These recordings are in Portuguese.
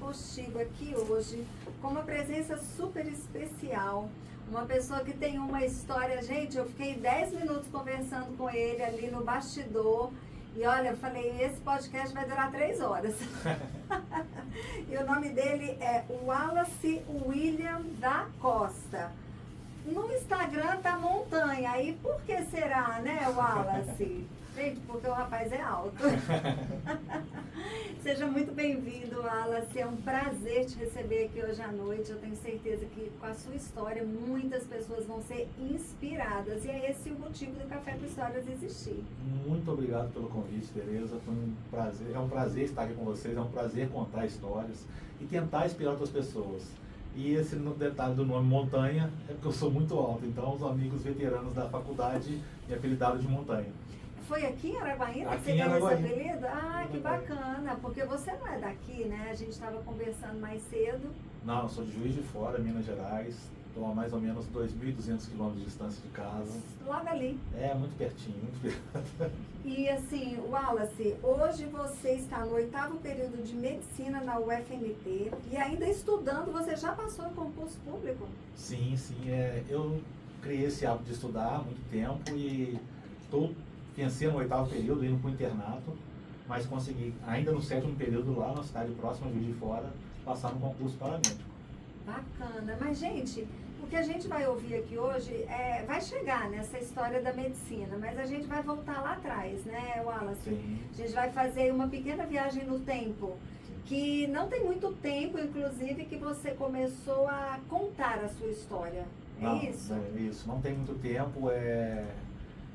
postigo aqui hoje com uma presença super especial. Uma pessoa que tem uma história, gente, eu fiquei 10 minutos conversando com ele ali no bastidor. E olha, eu falei, esse podcast vai durar 3 horas. E o nome dele é Wallace William da Costa. No Instagram tá montanha. Aí por que será, né, Wallace? Gente, porque o rapaz é alto. Seja muito bem-vindo, Wallace. É um prazer te receber aqui hoje à noite. Eu tenho certeza que com a sua história muitas pessoas vão ser inspiradas. E é esse o motivo do Café com Histórias existir. Muito obrigado pelo convite, Tereza. Foi um prazer. É um prazer estar aqui com vocês. É um prazer contar histórias e tentar inspirar outras pessoas. E esse detalhe do nome Montanha é porque eu sou muito alto. Então, os amigos veteranos da faculdade me apelidaram de Montanha. Foi aqui em Araguaína que você deu esse apelido? Ah, que bacana, porque você não é daqui, né? A gente estava conversando mais cedo. Não, eu sou de Juiz de Fora, Minas Gerais. Estou a mais ou menos 2.200 quilômetros de distância de casa. Logo ali. É, muito pertinho, muito perto. E assim, Wallace, hoje você está no 8º período de Medicina na UFMT e ainda estudando, você já passou em concurso público? Sim. Eu criei esse hábito de estudar há muito tempo e pensei no 8º período, indo para o internato, mas consegui, ainda no 7º período lá na cidade próxima, Juiz de Fora, passar no concurso paramédico. Bacana, mas gente, o que a gente vai ouvir aqui hoje vai chegar nessa história da medicina, mas a gente vai voltar lá atrás, né, Wallace? Sim. A gente vai fazer uma pequena viagem no tempo, que não tem muito tempo, inclusive, que você começou a contar a sua história. Não, isso? É isso, não tem muito tempo.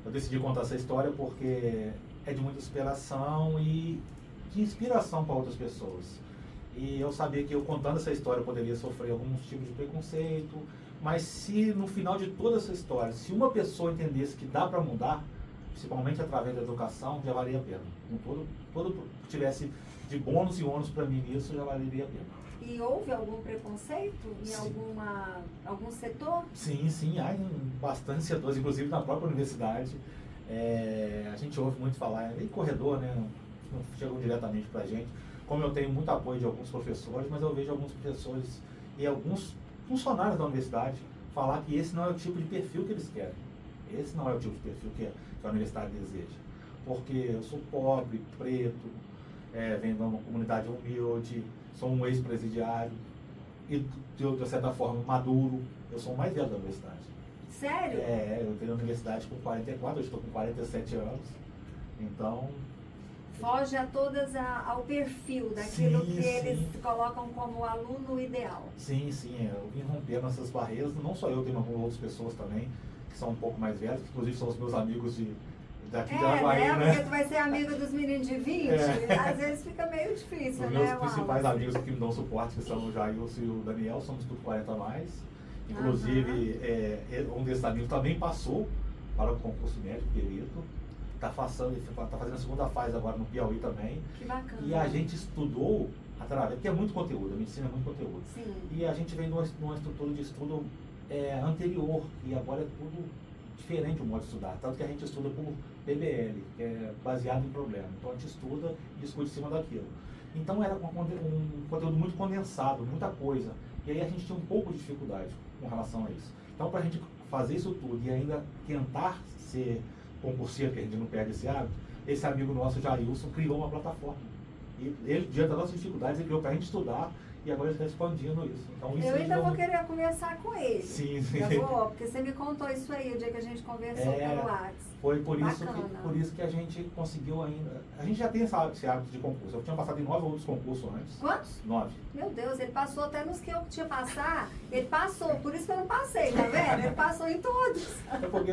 Eu decidi contar essa história porque é de muita inspiração e de inspiração para outras pessoas. E eu sabia que eu contando essa história eu poderia sofrer alguns tipos de preconceito, mas se no final de toda essa história, se uma pessoa entendesse que dá para mudar, principalmente através da educação, já valia a pena. Com todo que tivesse de bônus e ônus para mim nisso, já valeria a pena. E houve algum preconceito em algum setor? Sim, há bastante setores, inclusive na própria universidade. A gente ouve muito falar, em corredor, né? Não chegam diretamente para a gente. Como eu tenho muito apoio de alguns professores, mas eu vejo alguns professores e alguns funcionários da universidade falar que esse não é o tipo de perfil que eles querem. Esse não é o tipo de perfil que a universidade deseja. Porque eu sou pobre, preto, venho de uma comunidade humilde, sou um ex-presidiário e, de certa forma, maduro. Eu sou o mais velho da universidade. Sério? Eu entrei na universidade com 44, eu estou com 47 anos. Então... Foge a todas ao perfil daquilo que eles colocam como aluno ideal. Sim, eu vim rompendo essas barreiras, não só eu, tenho outras pessoas também, que são um pouco mais velhas, que inclusive são os meus amigos daqui de Araguaína, né? Porque tu vai ser amigo dos meninos de 20, às vezes fica meio difícil, os né? meus principais amigos que me dão suporte, que são o Jailson e o Daniel, somos tudo 40 a mais. Inclusive, um desses amigos também passou para o concurso médico, perito. Está fazendo a segunda fase agora no Piauí também. Que bacana. E a gente estudou através, porque é muito conteúdo, a medicina é muito conteúdo. Sim. E a gente vem de uma estrutura de estudo anterior, e agora é tudo diferente o modo de estudar. Tanto que a gente estuda por PBL, que é baseado em problema. Então a gente estuda e discute em cima daquilo. Então era um conteúdo muito condensado, muita coisa. E aí a gente tinha um pouco de dificuldade com relação a isso. Então para a gente fazer isso tudo e ainda tentar ser concurseiro, que a gente não perde esse hábito, esse amigo nosso, Jailson, criou uma plataforma. E ele, diante das nossas dificuldades, ele criou para a gente estudar e agora ele está expandindo isso. Então, isso eu ainda vou querer conversar com ele. Sim. Porque você me contou isso aí o dia que a gente conversou pelo WhatsApp. Foi por isso que a gente conseguiu ainda. A gente já tem esse hábito de concurso. Eu tinha passado em 9 outros concursos antes. Quantos? 9. Meu Deus, ele passou até nos que eu tinha passar. Ele passou, por isso que eu não passei, tá vendo? Ele passou em todos. É porque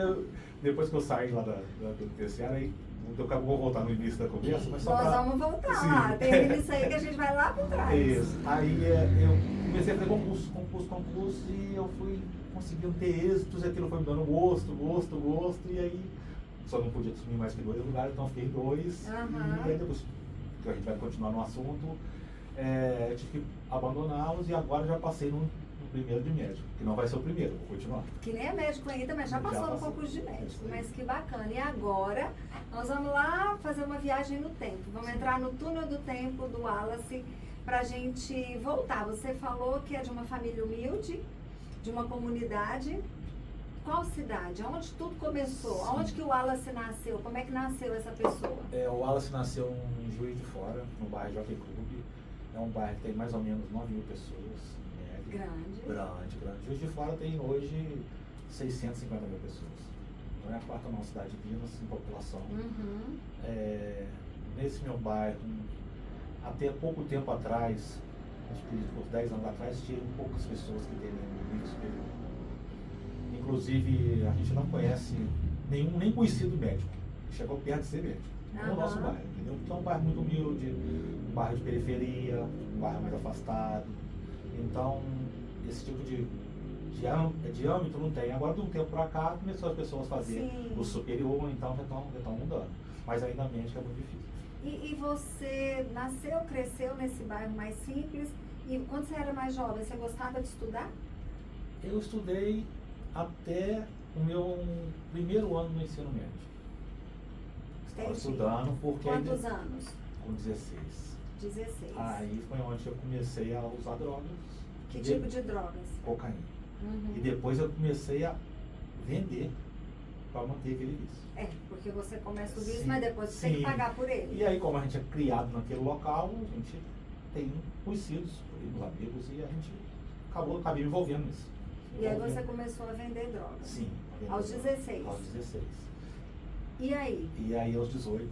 depois que eu saí lá da penitenciária, aí eu vou voltar no início da conversa, mas só Nós vamos voltar lá. Tem isso aí que a gente vai lá por trás. Isso. Aí eu comecei a fazer concurso e eu fui conseguindo ter êxitos, e aquilo foi me dando gosto, e aí só não podia assumir mais que 2 lugares, então fiquei em 2. E aí depois, que a gente vai continuar no assunto, eu tive que abandoná-los e agora já passei no primeiro de médico, que não vai ser o primeiro, vou continuar. Que nem é médico ainda, mas já passou no concurso de médico, mas que bacana. E agora, nós vamos lá fazer uma viagem no tempo, vamos entrar no túnel do tempo do Wallace, pra gente voltar. Você falou que é de uma família humilde, de uma comunidade. Qual cidade? Onde tudo começou? Sim. Onde que o Wallace nasceu? Como é que nasceu essa pessoa? O Wallace nasceu em Juiz de Fora, no bairro Jockey Club. É um bairro que tem mais ou menos 9.000 pessoas, em média. Grande. Juiz de Fora tem hoje 650 mil pessoas. Não é a quarta maior cidade de Minas em população. Uhum. Nesse meu bairro, até pouco tempo atrás, acho que por 10 anos atrás, tinha poucas pessoas que têm nível superior. Inclusive, a gente não conhece nem conhecido médico, que chegou perto de ser médico. No nosso bairro, entendeu? Então é um bairro muito humilde, um bairro de periferia, um bairro mais afastado. Então, esse tipo de âmbito não tem. Agora, de um tempo para cá, começou as pessoas a fazer o superior, então já estão mudando. Mas ainda médico é muito difícil. E você nasceu, cresceu nesse bairro mais simples, e quando você era mais jovem, você gostava de estudar? Eu estudei até o meu primeiro ano no ensino médio. Estava estudando porque... Quantos anos? Com 16. 16. Aí foi onde eu comecei a usar drogas. Que tipo de drogas? Cocaína. Uhum. E depois eu comecei a vender para manter aquele vício. Porque você começa o vício, mas depois você tem que pagar por ele. E aí, como a gente é criado naquele local, a gente tem conhecidos, primos, amigos, e a gente acabei me envolvendo nisso. E aí você começou a vender drogas? Sim. Aos 16? Aos 16. E aí? E aí, aos 18,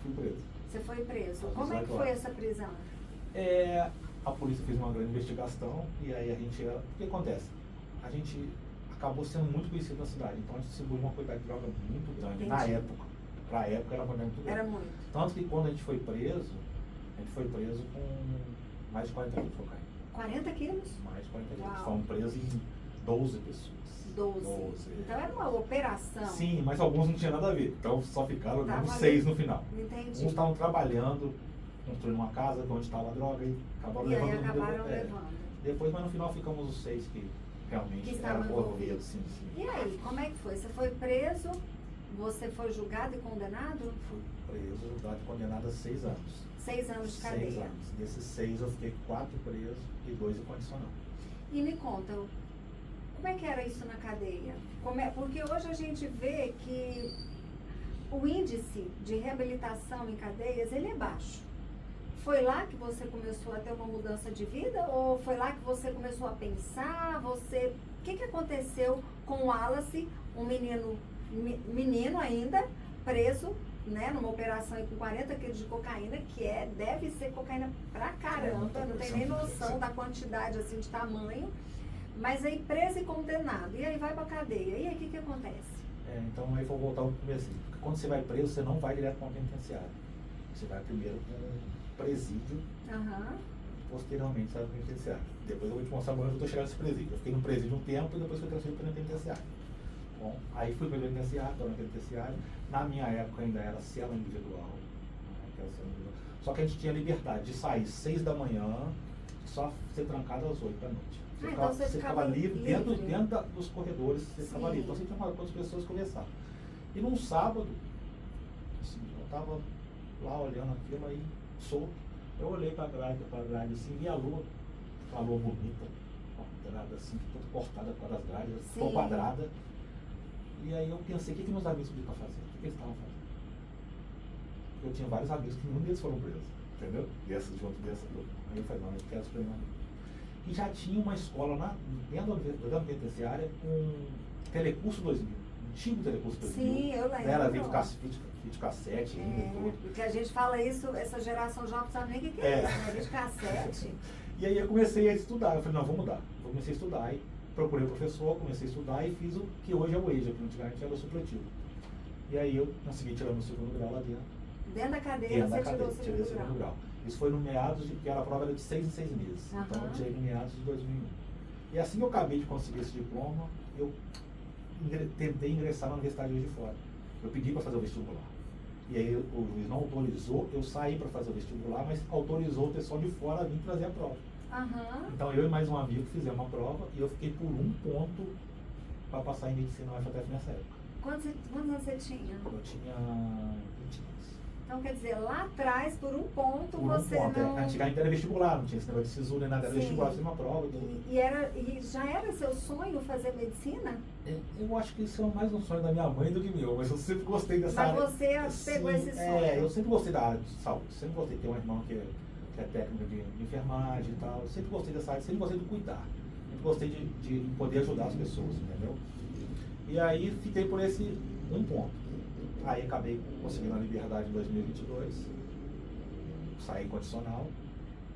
fui preso. Você foi preso. Como é que foi essa prisão? A polícia fez uma grande investigação e aí a gente... O que acontece? A gente acabou sendo muito conhecido na cidade, então a gente distribuiu uma quantidade de droga muito grande. Entendi. Na época. Pra época era uma quantidade muito grande. Era muito. Tanto que quando a gente foi preso com mais de 40 quilos de cocaína. 40 quilos? Mais de 40 quilos. Uau. Fomos presos em 12 pessoas. 12. Então era uma operação. Sim, mas alguns não tinham nada a ver. Então só ficaram Tava 6 no final. Entendi. Uns estavam trabalhando, construindo uma casa onde estava a droga e acabaram levando. Aí acabaram levando. Depois, mas no final ficamos os 6 que realmente eram envolvidos. Sim. E aí, como é que foi? Você foi preso, você foi julgado e condenado? Fui preso, julgado e condenado a 6 anos. 6 anos de cadeia. 6 anos. Desses 6 eu fiquei 4 presos e 2 incondicional. E me conta, como é que era isso na cadeia? Porque hoje a gente vê que o índice de reabilitação em cadeias, ele é baixo. Foi lá que você começou a ter uma mudança de vida? Ou foi lá que você começou a pensar? O que aconteceu com o Wallace, um menino ainda, preso, né, numa operação aí com 40 quilos de cocaína, que deve ser cocaína pra caramba, não tem nem noção da quantidade, assim, de tamanho. Mas aí preso e condenado, e aí vai pra cadeia. E aí o que acontece? Então aí vou voltar ao começo. Quando você vai preso, você não vai direto para uma penitenciária. Você vai primeiro para um presídio, posteriormente você vai para a penitenciária. Depois eu vou te mostrar onde eu estou chegando nesse presídio. Eu fiquei no presídio um tempo e depois fui transferido para a penitenciária. Bom, aí fui para a penitenciária, estou na penitenciária. Na minha época ainda era cela individual. Só que a gente tinha liberdade de sair 6 da manhã, só ser trancado às 8 da noite. Você ficava livre dentro dos corredores, você ficava livre. Então você tinha com as pessoas conversar. E num sábado, assim, eu estava lá olhando aquilo aí, solto. Eu olhei para a grade assim, vi a lua bonita, quadrada assim, toda cortada por causa das grades, ficou quadrada. E aí eu pensei, o que meus amigos podiam fazer? O que eles estavam fazendo? Eu tinha vários amigos que nenhum deles foram presos, entendeu? Junto dessa grupo. Aí eu falei, não, eu quero os primeiros amigos. E já tinha uma escola dentro da penitenciária com Telecurso 2000, antigo Telecurso 2000. Sim, eu lembro. Era videocassete, tudo. Porque a gente fala isso, essa geração jovem não sabe nem o que é isso, né? Videocassete. E aí eu comecei a estudar, eu falei, não, vou mudar. Eu comecei a estudar, e procurei o professor, comecei a estudar e fiz o que hoje é o EJA, que antigamente era o supletivo. E aí eu consegui tirar meu segundo grau lá dentro. Dentro da cadeia você tirou o tirei o segundo grau. Isso foi no meados que a prova era de 6 em 6 meses. Então eu tirei no meados de 2001. E assim que eu acabei de conseguir esse diploma, eu tentei ingressar na Universidade de Juiz de Fora. Eu pedi para fazer o vestibular. E aí o juiz não autorizou, eu saí para fazer o vestibular, mas autorizou o pessoal de fora a vir trazer a prova. Então eu e mais um amigo fizemos a prova e eu fiquei por 1 ponto para passar em medicina na UFJF nessa época. Quantos anos você tinha? Eu tinha 20 anos. Então, quer dizer, lá atrás, por um ponto, Por um você ponto. não... Antigamente era vestibular, não tinha esse negócio de SISU nem nada, era Sim. vestibular, fazia uma prova. E já era seu sonho fazer medicina? Eu acho que isso é mais um sonho da minha mãe do que meu, mas eu sempre gostei dessa Mas área. você pegou esse sonho? Eu sempre gostei da área de saúde, sempre gostei. Tem uma irmã que é técnica de enfermagem e tal, eu sempre gostei dessa área, sempre gostei de cuidar, sempre gostei de poder ajudar as pessoas, entendeu? E aí fiquei por esse um ponto. Aí acabei conseguindo a liberdade em 2022, saí condicional,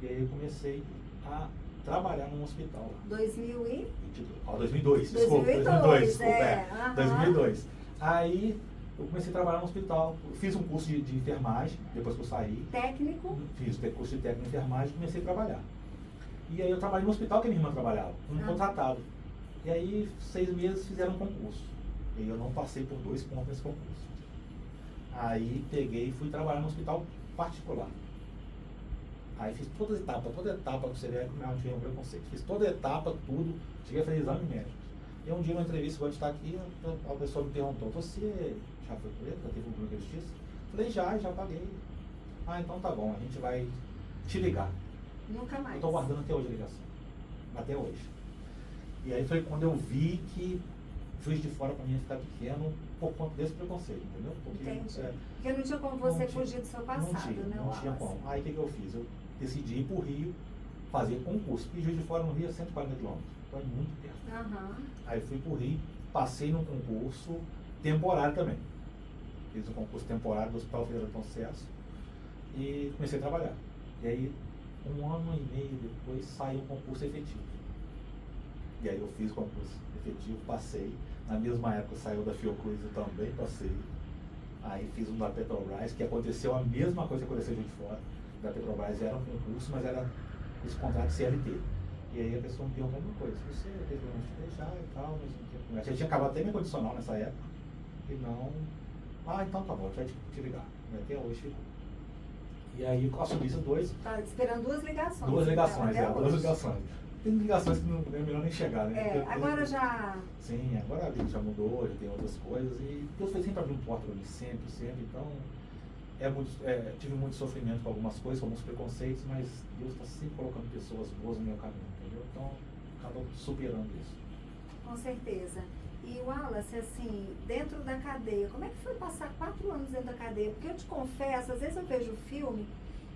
e aí eu comecei a trabalhar num hospital lá. 2002, desculpa, 2002. Aí eu comecei a trabalhar no hospital, fiz um curso de enfermagem, depois que eu saí. Técnico? Fiz curso de técnico de enfermagem e comecei a trabalhar. E aí eu trabalhei no hospital que a minha irmã trabalhava, como contratado. E aí 6 meses fizeram um concurso. E eu não passei por 2 pontos nesse concurso. Aí peguei e fui trabalhar no hospital particular. Aí fiz toda etapa pra você ver como eu tinha um preconceito. Fiz toda etapa, tudo, cheguei a fazer exame médico. E um dia numa entrevista, quando está aqui, a pessoa me perguntou, você já foi preso? Já teve um problema de justiça? Falei, já paguei. Ah, então tá bom, a gente vai te ligar. Nunca mais. Eu tô guardando até hoje a ligação. Até hoje. E aí foi quando eu vi que Juiz de Fora para mim ia ficar pequeno por conta desse preconceito, entendeu? Entendi. Porque não tinha como você fugir do seu passado, né? Não tinha como. Aí o que eu fiz? Eu decidi ir para o Rio fazer concurso. E Juiz de Fora no Rio é 140 quilômetros. Então é muito perto. Aí fui para o Rio, passei num concurso temporário também. Fiz um concurso temporário do Hospital Federal de Bom Sucesso e comecei a trabalhar. E aí, 1 ano e meio depois, saiu um concurso efetivo. E aí eu fiz o concurso efetivo, passei. Na mesma época saiu da Fiocruz, eu também passei. Aí fiz um da Petrobras, que aconteceu a mesma coisa que aconteceu de fora. Da Petrobras era um concurso, mas era esse contrato CLT. E aí a pessoa me perguntou uma coisa, você teve um de deixar e tal, mas não tinha conversa. Já tinha acabado até minha condicional nessa época. E não. Ah, então tá bom, a gente vai te ligar. E até hoje ficou. E aí assumi esses 2. Tá esperando 2 ligações. 2 ligações, então, 2 ligações. Tem ligações que não é melhor nem chegar, né? Agora já... Sim, agora a vida já mudou, já tem outras coisas. E Deus foi sempre abrindo porta para mim, sempre. Então, tive muito sofrimento com algumas coisas, com alguns preconceitos, mas Deus está sempre colocando pessoas boas no meu caminho, entendeu? Então, acabou superando isso. Com certeza. E Wallace, assim, dentro da cadeia, como é que foi passar 4 anos dentro da cadeia? Porque eu te confesso, às vezes eu vejo o filme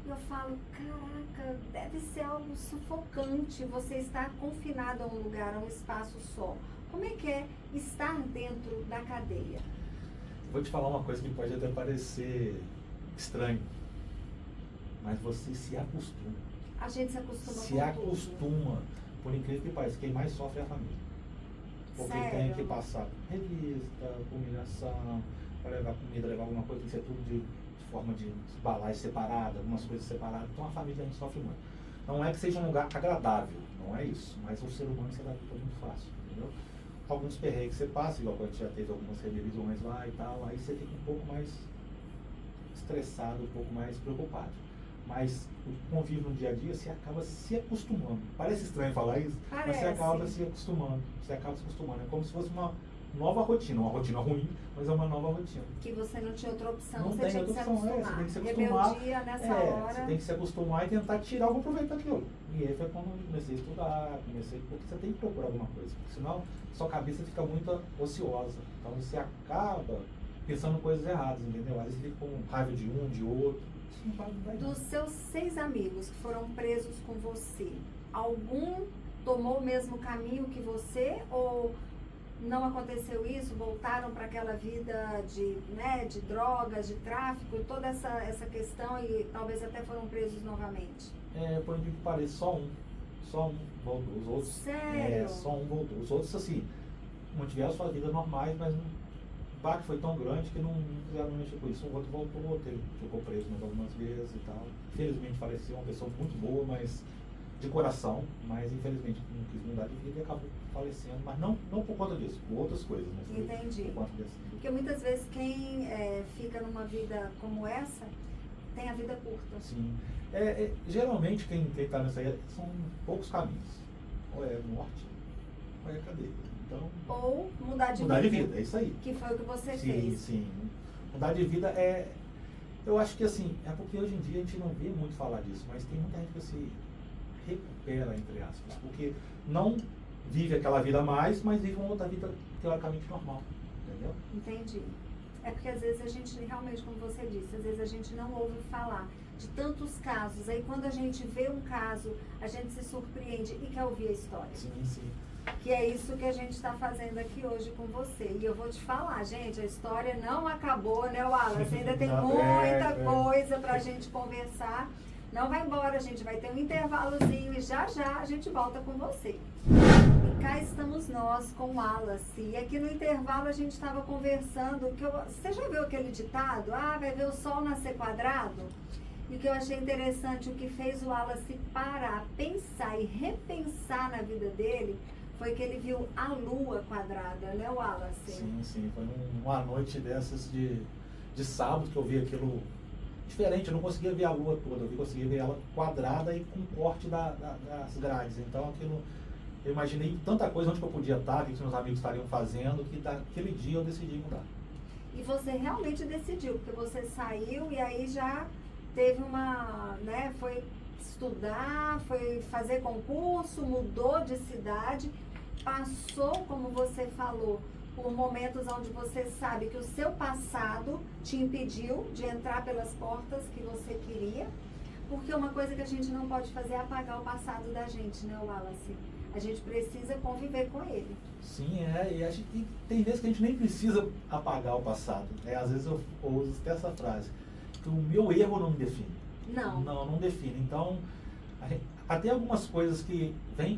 e eu falo, caraca, deve ser algo sufocante você estar confinado a um lugar, a um espaço só. Como é que é estar dentro da cadeia? Vou te falar uma coisa que pode até parecer estranho, mas você se acostuma. A gente se acostuma Se com acostuma. Por incrível que pareça, quem mais sofre é a família. Porque Sério? tem que passar revista, humilhação, para levar comida, levar alguma coisa, tem que ser tudo de forma de embalagem separada, algumas coisas separadas. Então a família a gente sofre muito. Não é que seja um lugar agradável, não é isso, mas o ser humano se adapta muito fácil, entendeu? Alguns perrengues você passa, igual quando a gente já teve algumas revisões lá e tal, aí você fica um pouco mais estressado, um pouco mais preocupado. Mas o convívio no dia a dia, você acaba se acostumando. Parece estranho falar isso, mas você acaba se acostumando. É como se fosse uma nova rotina, uma rotina ruim, mas é uma nova rotina. Que você não tinha outra opção, não você tinha que se acostumar. Você tem que se acostumar. Rebeldia nessa hora. Você tem que se acostumar e tentar tirar algum proveito daquilo. E aí foi quando eu comecei a estudar, porque você tem que procurar alguma coisa, porque senão sua cabeça fica muito ociosa. Então você acaba pensando em coisas erradas, entendeu? Às vezes você fica com raiva de um, de outro. Isso não vai Dos seus 6 amigos que foram presos com você, algum tomou o mesmo caminho que você ou não aconteceu isso? Voltaram para aquela vida de drogas, de tráfico, toda essa questão e talvez até foram presos novamente? Por incrível que pareça, só um voltou. Os outros, sério? Só um voltou. Os outros, assim, mantiveram suas vidas normais, mas o baque foi tão grande que não quiseram mexer com isso. Um outro voltou, ficou preso mais algumas vezes e tal. Infelizmente faleceu, uma pessoa muito boa, mas de coração, mas infelizmente não quis mudar de vida e acabou falecendo, mas não por conta disso, por outras coisas, né? Entendi. Por conta desse. Porque muitas vezes quem fica numa vida como essa tem a vida curta. Sim. Geralmente quem está nessa aí são poucos caminhos. Ou é morte, ou é cadeia. Então, ou mudar de vida. É isso aí. Que foi o que você sim, fez. Sim. Mudar de vida Eu acho que assim, é porque hoje em dia a gente não vê muito falar disso, mas tem muita gente que se recupera, entre aspas, porque não vive aquela vida mais, mas vive uma outra vida teoricamente normal, entendeu? Entendi. É porque às vezes a gente, realmente, como você disse, às vezes a gente não ouve falar de tantos casos. Aí quando a gente vê um caso, a gente se surpreende e quer ouvir a história. Sim, sim. Que é isso que a gente está fazendo aqui hoje com você. E eu vou te falar, gente, a história não acabou, né, Wallace? Ainda tem muita coisa para a gente conversar. Não vai embora, a gente vai ter um intervalozinho e já a gente volta com você. E cá estamos nós com o Wallace. E aqui no intervalo a gente estava conversando. Você já viu aquele ditado? Ah, vai ver o sol nascer quadrado? E o que eu achei interessante, o que fez o Wallace parar, pensar e repensar na vida dele, foi que ele viu a lua quadrada, né, Wallace? Sim, sim. Foi uma noite dessas de sábado que eu vi aquilo diferente. Eu não conseguia ver a lua toda, eu conseguia ver ela quadrada e com corte das grades. Então aquilo, eu imaginei tanta coisa onde que eu podia estar, o que os meus amigos estariam fazendo, que daquele dia eu decidi mudar. E você realmente decidiu, porque você saiu e aí já teve né, foi estudar, foi fazer concurso, mudou de cidade, passou, como você falou, por momentos onde você sabe que o seu passado te impediu de entrar pelas portas que você queria, porque uma coisa que a gente não pode fazer é apagar o passado da gente, né, Wallace? A gente precisa conviver com ele. Sim, e tem vezes que a gente nem precisa apagar o passado. Às vezes eu uso até essa frase, que o meu erro não me define. Não define. Então, até algumas coisas que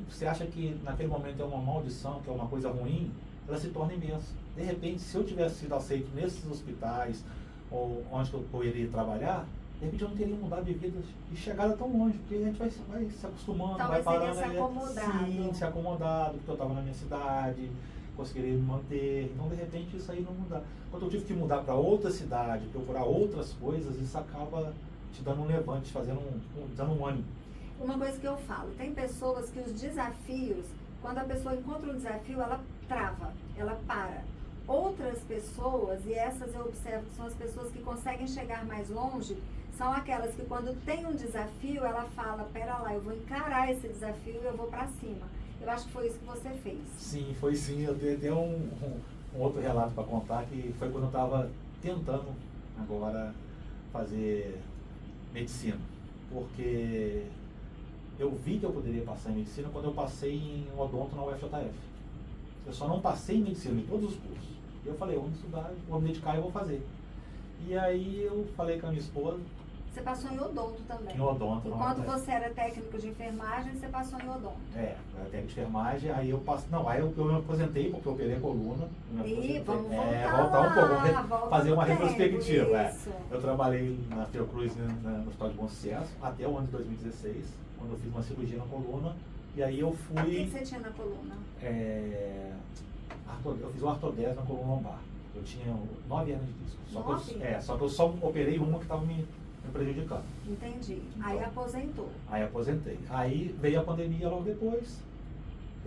você acha que naquele momento é uma maldição, que é uma coisa ruim, ela se torna imensa. De repente, se eu tivesse sido aceito nesses hospitais, ou onde eu iria trabalhar, de repente eu não teria mudado de vida e chegado tão longe, porque a gente vai se acostumando, talvez vai parando. Se acomodado. Sim, se acomodado, porque eu estava na minha cidade, conseguiria me manter. Então, de repente, isso aí não mudar. Quando eu tive que mudar para outra cidade, procurar outras coisas, isso acaba te dando um levante, dando um ânimo. Uma coisa que eu falo, tem pessoas que os desafios, quando a pessoa encontra um desafio, ela trava, ela para. Outras pessoas, e essas eu observo que são as pessoas que conseguem chegar mais longe, são aquelas que quando tem um desafio, ela fala, pera lá, eu vou encarar esse desafio e eu vou para cima. Eu acho que foi isso que você fez. Sim, foi sim. Eu tenho um outro relato para contar, que foi quando eu estava tentando agora fazer medicina. Porque eu vi que eu poderia passar em medicina quando eu passei em odonto na UFJF. Eu só não passei em medicina em todos os cursos. E eu falei, eu vou estudar, vou me dedicar e vou fazer. E aí eu falei com a minha esposa. Você passou em odonto também? Em odonto. Enquanto você era técnico de enfermagem, você passou em odonto? Eu era técnico de enfermagem, aí eu passei. Não, aí eu me aposentei porque eu operei a coluna. E vamos voltar um pouco, vamos fazer uma retrospectiva. Eu trabalhei na Fiocruz, no Hospital de Bom Sucesso, até o ano de 2016, quando eu fiz uma cirurgia na coluna. E aí eu fui. O que você tinha na coluna? Eu fiz uma artrodese na coluna lombar. Eu tinha 9 anos de disco. Só que eu só operei uma que estava me prejudicando. Entendi. Então, aí aposentou. Aí aposentei. Aí veio a pandemia logo depois.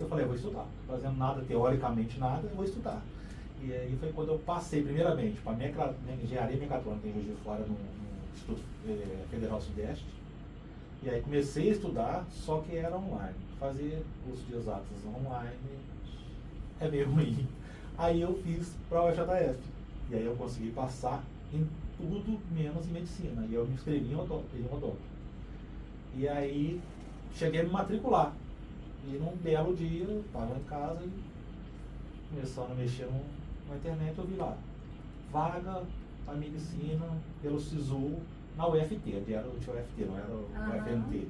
Eu falei, eu vou estudar. Não fazendo nada, teoricamente nada, eu vou estudar. E aí foi quando eu passei, primeiramente, para minha engenharia mecatrônica em Juiz de Fora, no Instituto Federal Sudeste. E aí comecei a estudar, só que era online. Fazer os dias exatos online é meio ruim. Aí eu fiz para o UFJF. E aí eu consegui passar em tudo menos em medicina. E eu me inscrevi em odonto. E aí cheguei a me matricular. E num belo dia, eu estava em casa e começando a mexer na internet, eu vi lá. Vaga para medicina pelo SISU na UFT. Tinha o UFT, não era o UFMT.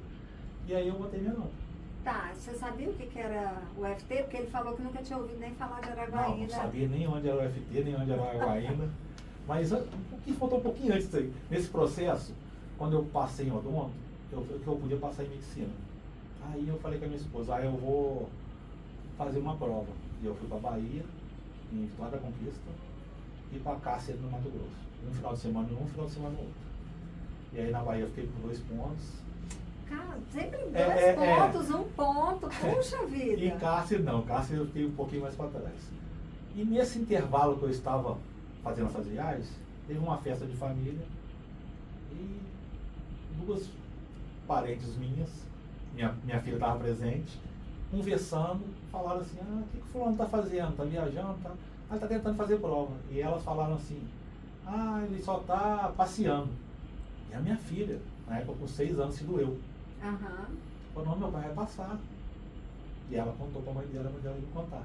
E aí eu botei minha nota. Tá, você sabia o que era o UFT? Porque ele falou que nunca tinha ouvido nem falar de Araguaína. Não sabia nem onde era o UFT, nem onde era o Araguaína. Mas faltou um pouquinho antes disso aí. Nesse processo, quando eu passei em odonto, eu podia passar em medicina. Aí eu falei com a minha esposa, eu vou fazer uma prova. E eu fui para Bahia, em Vitória da Conquista, e para Cássia, no Mato Grosso. Um final de semana um final de semana no outro. E aí na Bahia eu fiquei com 2 pontos. Cara, sempre 2 pontos, 1 ponto, puxa vida. E Cássia não, Cássia eu fiquei um pouquinho mais para trás. E nesse intervalo que eu estava fazendo essas viagens, teve uma festa de família, E duas parentes minhas, minha filha estava presente, conversando, falaram assim, o que o fulano está fazendo? Está viajando? Tá? Ah, está tentando fazer prova. E elas falaram assim, ele só está passeando. E a minha filha, na época com 6 anos, se doeu. Falou, não, meu pai vai passar. E ela contou para a mãe dela ia me contar.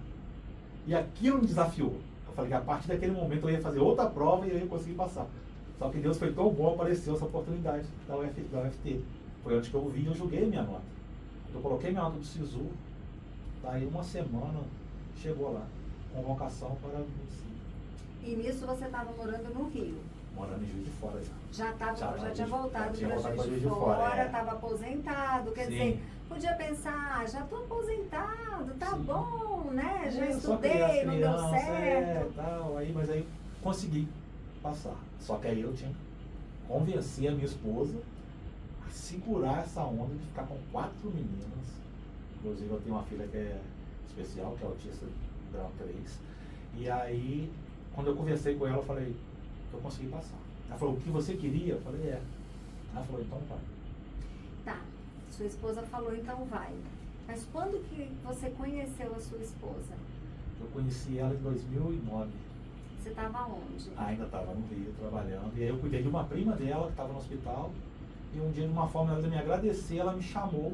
E aquilo me desafiou. Eu falei que a partir daquele momento eu ia fazer outra prova e eu ia conseguir passar. Só que Deus foi tão bom, apareceu essa oportunidade da UFT. Foi onde que eu vi e eu julguei a minha nota. Eu coloquei minha nota do SISU, daí uma semana chegou lá, convocação para o município. E nisso você estava morando no Rio? Morando em Juiz de Fora já. Já tinha voltado para Juiz de Fora, estava aposentado, quer dizer, podia pensar, já estou aposentado, tá bom, né? Já estudei, não deu certo. Mas aí consegui passar. Só que aí eu tinha que convencer a minha esposa a segurar essa onda de ficar com 4 meninas. Inclusive eu tenho uma filha que é especial, que é autista grau 3. E aí, quando eu conversei com ela, eu falei, eu consegui passar. Ela falou, o que você queria? Eu falei, é. Ela falou, então vai. Tá, sua esposa falou, então vai. Mas quando que você conheceu a sua esposa? Eu conheci ela em 2009. Você estava onde? Ainda estava no Rio, trabalhando. E aí eu cuidei de uma prima dela, que estava no hospital. E um dia, de uma forma de me agradecer, ela me chamou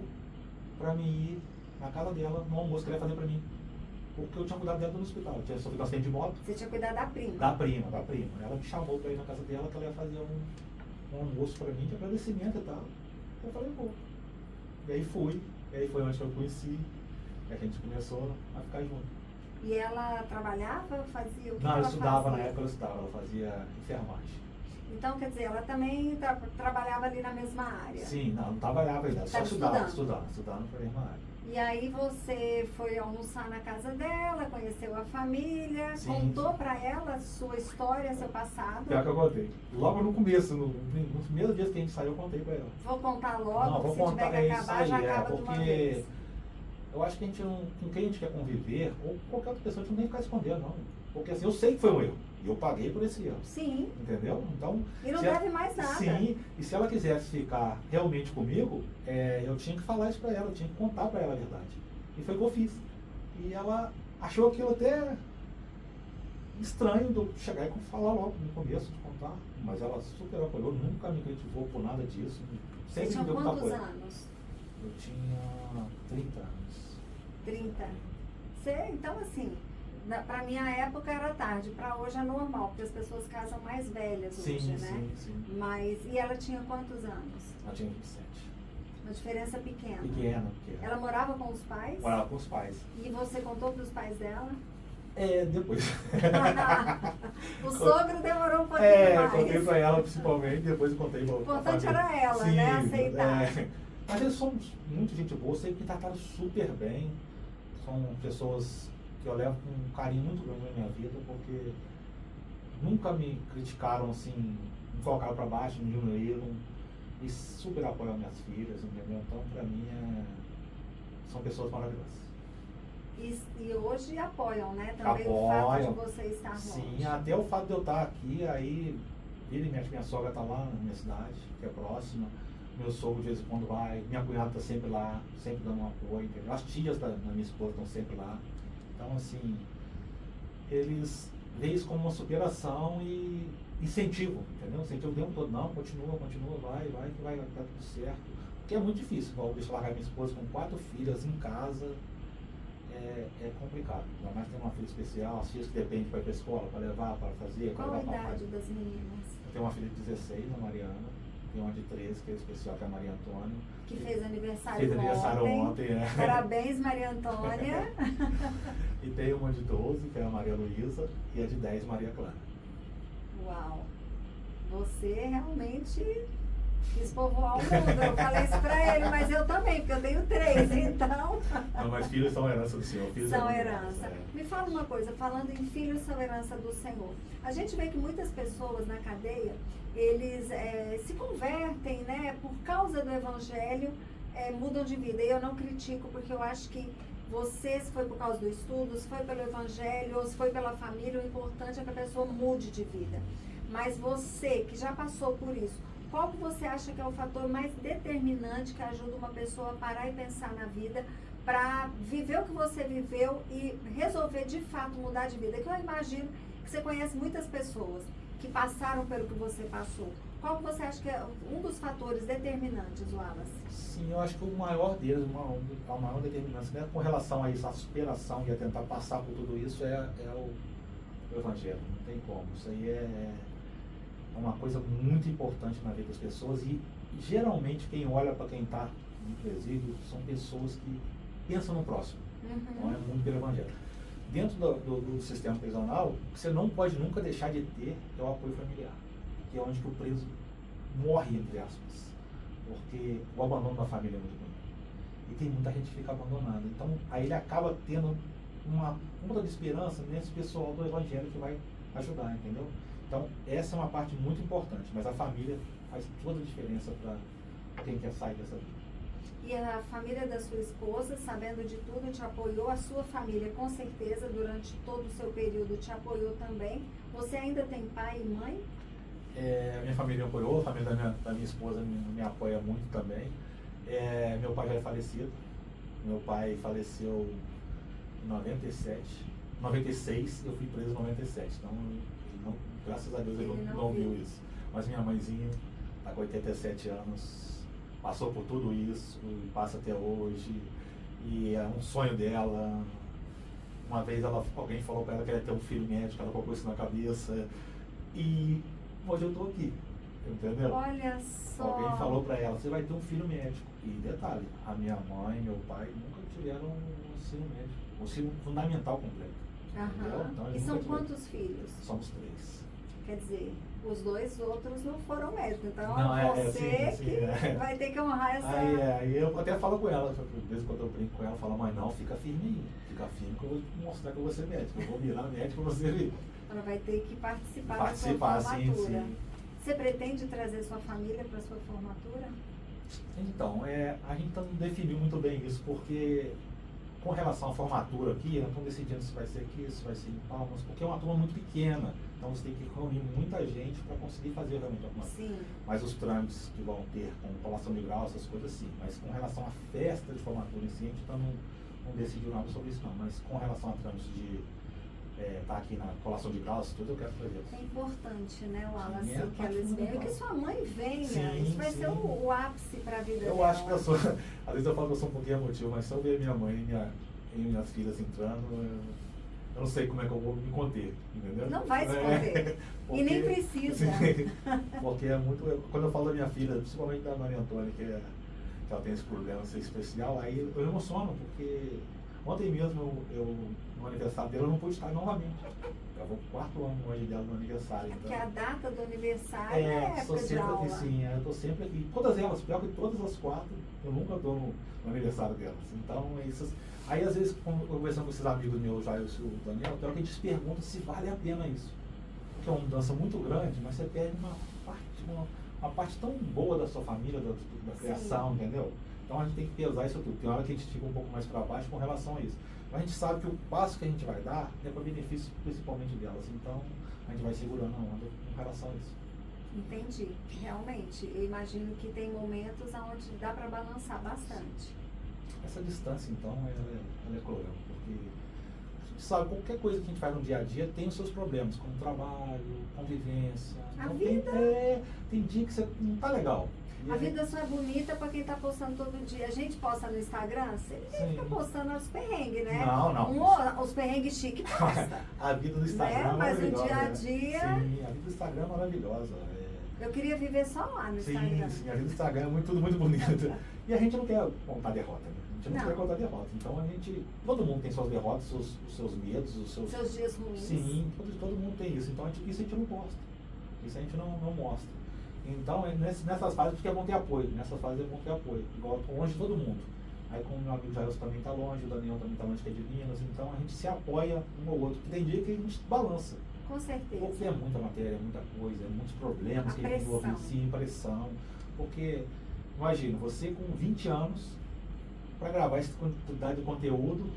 para me ir na casa dela, no almoço que ela ia fazer para mim. Porque eu tinha cuidado dela no hospital. Eu tinha sofrido um acidente de moto. Você tinha cuidado da prima? Da prima. Ela me chamou para ir na casa dela, que ela ia fazer um almoço para mim, de agradecimento e tal. Eu falei, pô. E aí fui. E aí foi onde eu conheci. E a gente começou a ficar junto. E ela trabalhava, fazia o que Não, ela eu estudava, fazia? Na época eu estudava, ela fazia enfermagem. Então, quer dizer, ela também trabalhava ali na mesma área? Sim, não trabalhava ainda, só estudando para a mesma área. E aí você foi almoçar na casa dela, conheceu a família, Sim, contou para ela sua história, seu passado? Pior que eu contei. Logo no começo, nos primeiros dias que a gente saiu, eu contei para ela. Vou contar logo, não, vou se contar, tiver que acabar, já acaba de uma vez. Eu acho que a gente não, com quem a gente quer conviver, ou qualquer outra pessoa, a gente não tem que ficar escondendo, não. Porque assim, eu sei que foi um erro. E eu paguei por esse erro. Sim. Entendeu? Então. E não deve mais nada. Sim. E se ela quisesse ficar realmente comigo, eu tinha que falar isso para ela, eu tinha que contar para ela a verdade. E foi o que eu fiz. E ela achou aquilo até estranho de eu chegar e falar logo no começo, de contar. Mas ela super apoiou, nunca me criticou por nada disso. Sempre me deu muita apoio. Você tinha quantos anos? Eu tinha 30 anos. 30. Então, assim, pra minha época era tarde, pra hoje é normal, porque as pessoas casam mais velhas hoje, né? Sim. Mas, e ela tinha quantos anos? Ela tinha 27. Uma diferença pequena. Pequena. Ela morava com os pais? Morava com os pais. E você contou pros pais dela? Depois. O sogro demorou um pouquinho mais. Contei pra ela principalmente, depois eu contei pra O importante era ela, sim, né? Aceitar. Mas eles são muito gente boa, sempre me trataram super bem. São pessoas que eu levo com um carinho muito grande na minha vida, porque nunca me criticaram assim, me colocaram pra baixo, me diminuíram. E super apoiam minhas filhas, entendeu? Então, pra mim, são pessoas maravilhosas. E hoje apoiam, né? Também apoiam. O fato de você estar longe. Sim, até o fato de eu estar aqui, aí, minha sogra está lá na minha cidade, que é próxima. Meu sogro de vez em quando vai, minha cunhada está sempre lá, sempre dando um apoio, entendeu? As tias da minha esposa estão sempre lá. Então, assim, eles veem isso como uma superação e incentivo, entendeu? Incentivo o tempo todo, não, continua, vai, que vai dar tudo certo. Porque é muito difícil, igual deixa eu largar minha esposa com 4 filhas em casa, é complicado. Ainda mais ter uma filha especial, as filhas que dependem para ir para a escola, para levar, para fazer. Qual a idade das meninas? Eu tenho uma filha de 16, a Mariana, tem uma de 13, que é especial, que é a Maria Antônia. Que fez aniversário ontem. Fez aniversário ontem, Parabéns, Maria Antônia. E tem uma de 12, que é a Maria Luísa, e a de 10, Maria Clara. Uau! Você realmente quis povoar o mundo. Eu falei isso pra ele, mas eu também, porque eu tenho 3, então. Não, mas filhos são herança do Senhor. São herança. Me fala uma coisa, falando em filhos são herança do Senhor. A gente vê que muitas pessoas na cadeia, eles se convertem, né, por causa do Evangelho, mudam de vida. E eu não critico, porque eu acho que você, se foi por causa do estudo, se foi pelo Evangelho, ou se foi pela família, o importante é que a pessoa mude de vida. Mas você, que já passou por isso, qual que você acha que é o fator mais determinante que ajuda uma pessoa a parar e pensar na vida para viver o que você viveu e resolver de fato mudar de vida? Que eu imagino que você conhece muitas pessoas que passaram pelo que você passou. Qual que você acha que é um dos fatores determinantes, Wallace? Sim, eu acho que o maior deles, a maior determinante, né, com relação a isso, a superação e a tentar passar por tudo isso é o Evangelho. Não tem como. Isso aí é uma coisa muito importante na vida das pessoas e geralmente quem olha para quem está no presídio são pessoas que pensam no próximo. Então é muito pelo Evangelho. Dentro do sistema prisional, você não pode nunca deixar de ter é o apoio familiar, que é onde que o preso morre, entre aspas, porque o abandono da família é muito ruim. E tem muita gente que fica abandonada. Então, aí ele acaba tendo uma ponta de esperança nesse pessoal do Evangelho que vai ajudar, entendeu? Então, essa é uma parte muito importante, mas a família faz toda a diferença para quem quer sair dessa vida. E a família da sua esposa, sabendo de tudo, te apoiou, a sua família, com certeza, durante todo o seu período, te apoiou também. Você ainda tem pai e mãe? A minha família me apoiou, a família da minha esposa me apoia muito também. Meu pai já é falecido. Meu pai faleceu em 96, eu fui preso em 97. Então, graças a Deus ele não viu isso. Mas minha mãezinha está com 87 anos, passou por tudo isso, passa até hoje. E é um sonho dela. Uma vez alguém falou para ela que ela ia ter um filho médico, ela colocou isso na cabeça. E hoje eu estou aqui, entendeu? Olha só. Alguém falou para ela, você vai ter um filho médico. E detalhe, a minha mãe e meu pai nunca tiveram um ensino médico, um ensino fundamental completo. Então, e são quantos filhos? Somos 3. Quer dizer, os 2 outros não foram médicos, então não, você que vai ter que honrar essa... Aí eu até falo com ela, de vez em quando eu brinco com ela, eu falo, mãe, não, fica firme aí, fica firme que eu vou mostrar que eu vou ser médico, eu vou virar médico pra você ver. Ela vai ter que participar da sua formatura. Sim. Você pretende trazer sua família para sua formatura? Então, a gente não definiu muito bem isso, porque com relação à formatura aqui, não estão decidindo se vai ser aqui, se vai ser em Palmas, porque é uma turma muito pequena, então você tem que reunir muita gente para conseguir fazer realmente alguma coisa. Mas os trâmites que vão ter com colação de grau, essas coisas sim. Mas com relação à festa de formatura em si, a gente não decidiu nada sobre isso não. Mas com relação a trâmites de estar aqui na colação de graus, tudo eu quero fazer. É importante, né, Wallace, sim, que eles venham e que sua mãe venha. Sim, isso vai ser o ápice para a vida dela. Eu acho que eu sou, às vezes eu falo que eu sou um pouquinho emotivo, mas se eu ver minha mãe e minhas filhas entrando, eu não sei como é que eu vou me conter, entendeu? Não vai se conter. Porque, e nem precisa. Sim, porque é muito. Quando eu falo da minha filha, principalmente da Maria Antônia, que ela tem esse problema de ser especial, aí eu emociono, porque ontem mesmo no aniversário dela eu não pude estar novamente. Eu vou pro 4º ano hoje dela no aniversário. Então, porque a data do aniversário é época de aula. Sim, eu estou sempre aqui. Todas elas, pior que todas as 4, eu nunca estou no aniversário delas. Então, aí às vezes, conversando com esses amigos meus, já e o Daniel, então a gente se pergunta se vale a pena isso. Porque é uma mudança muito grande, mas você perde uma parte tão boa da sua família, da criação, entendeu? Então a gente tem que pesar isso tudo. Tem hora que a gente fica um pouco mais para baixo com relação a isso. Mas a gente sabe que o passo que a gente vai dar é para benefício principalmente delas. Então a gente vai segurando a onda com relação a isso. Entendi. Realmente, eu imagino que tem momentos onde dá para balançar bastante. Essa distância, então, ela é cruel, porque a gente sabe, qualquer coisa que a gente faz no dia a dia tem os seus problemas, como trabalho, convivência. A então, vida... tem dia que você não tá legal. A vida só é bonita para quem está postando todo dia. A gente posta no Instagram, você fica postando os perrengues, né? Não. Os perrengues chiques posta. A vida do Instagram é mas maravilhosa. Mas o dia a dia... Sim, a vida do Instagram é maravilhosa. Eu queria viver só lá no Instagram. Sim, a vida do Instagram é tudo muito bonito. E a gente não quer contar derrota, né? A gente não quer contar derrota. Então todo mundo tem suas derrotas, os seus medos, os seus dias ruins. Sim, todo mundo tem isso. Então isso a gente não posta. Isso a gente não mostra. Então, nessas fases, porque é bom ter apoio. Nessas fases é bom ter apoio. Igual eu tô longe de todo mundo. Aí, como o meu amigo Jailson também está longe, o Daniel também está longe, que é de Minas, então a gente se apoia um ao outro. Porque tem dia que a gente balança. Com certeza. Porque é muita matéria, é muita coisa, é muitos problemas que a gente envolve em si, pressão. Porque, imagina, você com 20 anos, para gravar essa quantidade de conteúdo,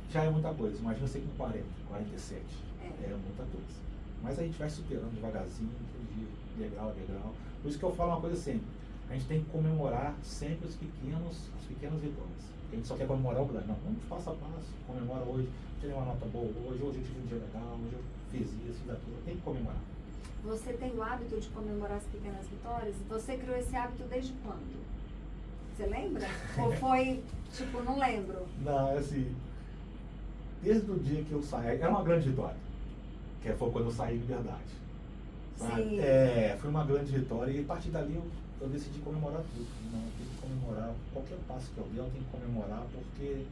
já é muita coisa. Imagina você com 40, 47. É muita coisa. mas a gente vai superando devagarzinho, todo dia, degrau a degrau. Por isso que eu falo uma coisa sempre, a gente tem que comemorar sempre as pequenas vitórias. A gente só quer comemorar o grande. Não, vamos passo a passo, comemora hoje, tirei uma nota boa hoje eu tive um dia legal, hoje eu fiz isso, fiz aquilo, tem que comemorar. Você tem o hábito de comemorar as pequenas vitórias? Você criou esse hábito desde quando? Você lembra? Ou foi, tipo, não lembro? Não, assim, desde o dia que eu saí, era uma grande vitória, que foi quando eu saí de verdade. Sabe? Sim. Foi uma grande vitória e a partir dali eu decidi comemorar tudo. Não, eu tenho que comemorar qualquer passo que eu der, eu tenho que comemorar, porque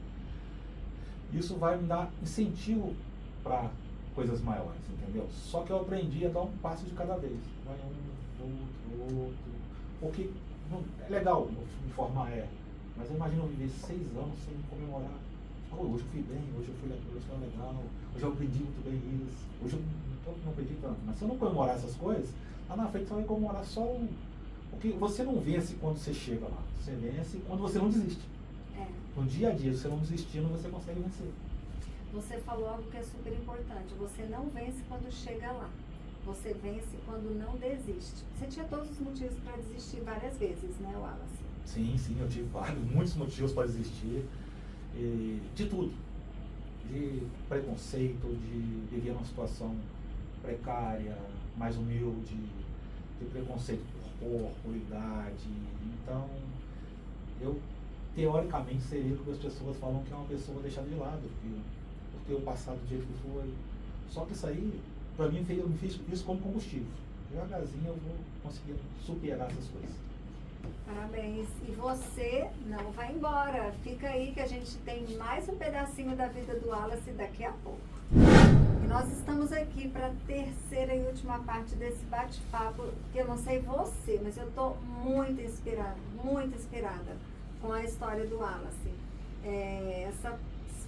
isso vai me dar incentivo para coisas maiores, entendeu? Só que eu aprendi a dar um passo de cada vez. Vai outro. Porque é legal me formar, mas eu imagino eu viver 6 anos sem comemorar. Hoje eu fui bem, hoje eu fui legal, hoje eu aprendi muito bem isso, hoje eu não aprendi tanto. Mas se eu não comemorar essas coisas, lá na frente você vai comemorar só o... Porque você não vence quando você chega lá, você vence quando você não desiste. No dia a dia, se você não desistindo, você consegue vencer. Você falou algo que é super importante, você não vence quando chega lá. Você vence quando não desiste. Você tinha todos os motivos para desistir várias vezes, né, Wallace? Sim, eu tive muitos motivos para desistir. De tudo. De preconceito, de viver numa situação precária, mais humilde, de preconceito por cor, por idade. Então, eu teoricamente seria o que as pessoas falam que é uma pessoa deixada de lado, por ter o passado do jeito que foi. Só que isso aí, para mim, eu me fiz isso como combustível. Devagarzinho eu vou conseguir superar essas coisas. Parabéns. E você não vai embora. Fica aí que a gente tem mais um pedacinho da vida do Wallace daqui a pouco. E nós estamos aqui para a terceira e última parte desse bate-papo, que eu não sei você, mas eu estou muito inspirada com a história do Wallace. Essas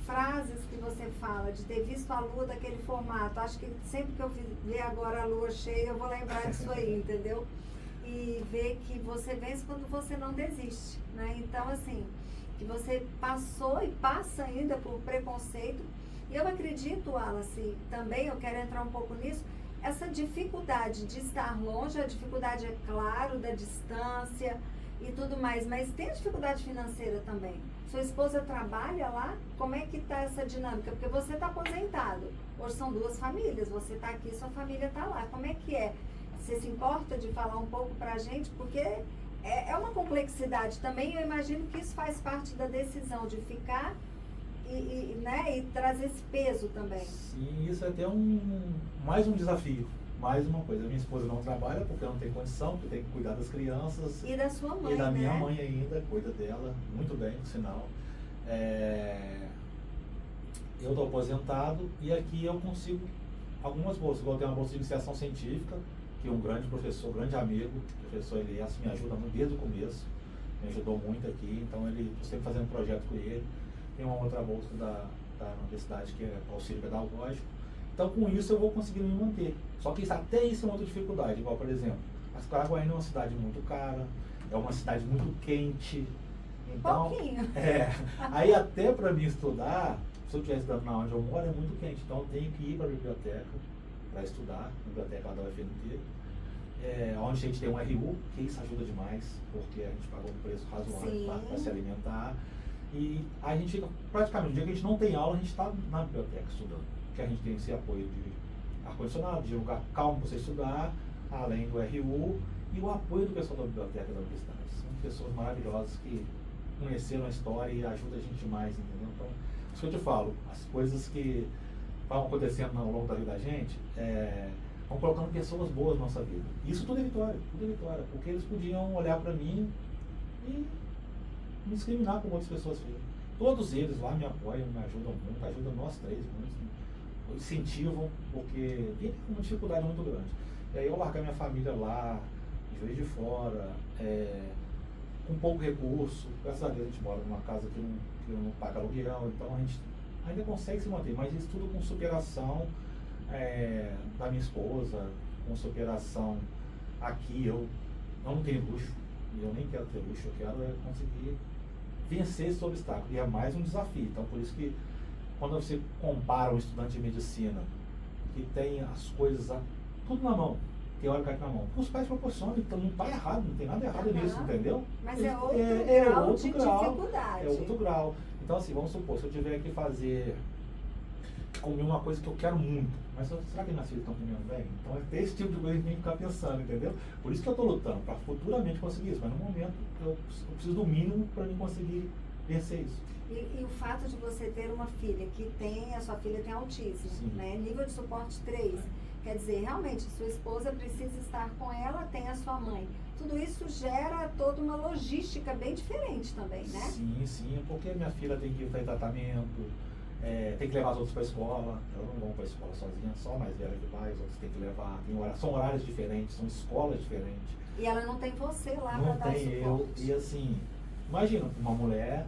frases que você fala, de ter visto a lua daquele formato, acho que sempre que eu ver agora a lua cheia, eu vou lembrar disso aí, entendeu? E ver que você vence quando você não desiste, né? Então, assim, que você passou e passa ainda por preconceito. E eu acredito, Wallace, também, eu quero entrar um pouco nisso, essa dificuldade de estar longe, a dificuldade, é claro, da distância e tudo mais, mas tem a dificuldade financeira também. Sua esposa trabalha lá? Como é que está essa dinâmica? Porque você está aposentado. Hoje são 2 famílias, você está aqui, sua família está lá. Como é que é? Você se importa de falar um pouco para a gente? Porque é uma complexidade também. Eu imagino que isso faz parte da decisão de ficar e trazer esse peso também. Sim, isso é até mais um desafio. Mais uma coisa, a minha esposa não trabalha porque não tem condição, porque tem que cuidar das crianças. E da sua mãe, e da minha né? mãe ainda, cuida dela, muito bem, por sinal. Eu estou aposentado e aqui eu consigo algumas bolsas. Eu tenho uma bolsa de iniciação científica, que um grande professor, grande amigo, o professor Elias, me ajuda muito desde o começo, me ajudou muito aqui, então estou sempre fazendo projeto com ele. Tem uma outra bolsa da universidade que é auxílio pedagógico. Então, com isso, eu vou conseguir me manter. Só que até isso é uma outra dificuldade. Igual, por exemplo, Caraguaína é uma cidade muito cara, é uma cidade muito quente. Então, pouquinho. Aí até para mim estudar, se eu estivesse estudando na onde eu moro, é muito quente. Então, eu tenho que ir para a biblioteca para estudar, a biblioteca lá da UFMT, onde a gente tem um RU, que isso ajuda demais, porque a gente paga um preço razoável para se alimentar. E a gente fica, praticamente, no dia que a gente não tem aula, a gente está na biblioteca estudando. Que a gente tem esse apoio de ar-condicionado, de lugar calmo para você estudar, além do RU, e o apoio do pessoal da biblioteca da universidade. São pessoas maravilhosas que conheceram a história e ajudam a gente demais, entendeu? Então, isso que eu te falo, as coisas que vão acontecendo ao longo da vida da gente, vão colocando pessoas boas na nossa vida. Isso tudo é vitória, porque eles podiam olhar para mim e me discriminar como outras pessoas viram. Todos eles lá me apoiam, me ajudam muito, ajudam nós 3 muito, incentivam, porque tem uma dificuldade muito grande. E aí eu largar minha família lá, em Juiz de Fora, com pouco recurso, graças a Deus a gente mora numa casa que não paga aluguel, então a gente ainda consegue se manter, mas isso tudo com superação da minha esposa, com superação aqui. Eu não tenho luxo, e eu nem quero ter luxo, eu quero conseguir vencer esse obstáculo, e é mais um desafio. Então, por isso que quando você compara um estudante de medicina que tem as coisas tudo na mão, teoricamente na mão. Os pais proporcionam, então não está errado, não tem nada errado nisso, entendeu? Mas é outro grau de dificuldade. É outro grau. Então assim, vamos supor, se eu tiver que comer uma coisa que eu quero muito, mas será que minhas filhas estão comendo bem? Então é esse tipo de coisa que a gente tem que ficar pensando, entendeu? Por isso que eu estou lutando, para futuramente conseguir isso, mas no momento eu preciso do mínimo para mim conseguir vencer isso. E o fato de você ter uma filha a sua filha tem autismo, né? Nível de suporte 3. Quer dizer, realmente, sua esposa precisa estar com ela, tem a sua mãe. Tudo isso gera toda uma logística bem diferente também, né? Sim, porque minha filha tem que fazer tratamento, tem que levar as outras para a escola. Elas não vão para a escola sozinha, só a mais velha que vai, as outras tem que levar. São horários diferentes, são escolas diferentes. E ela não tem você lá para dar suporte. Não tem eu. E assim, imagina, uma mulher,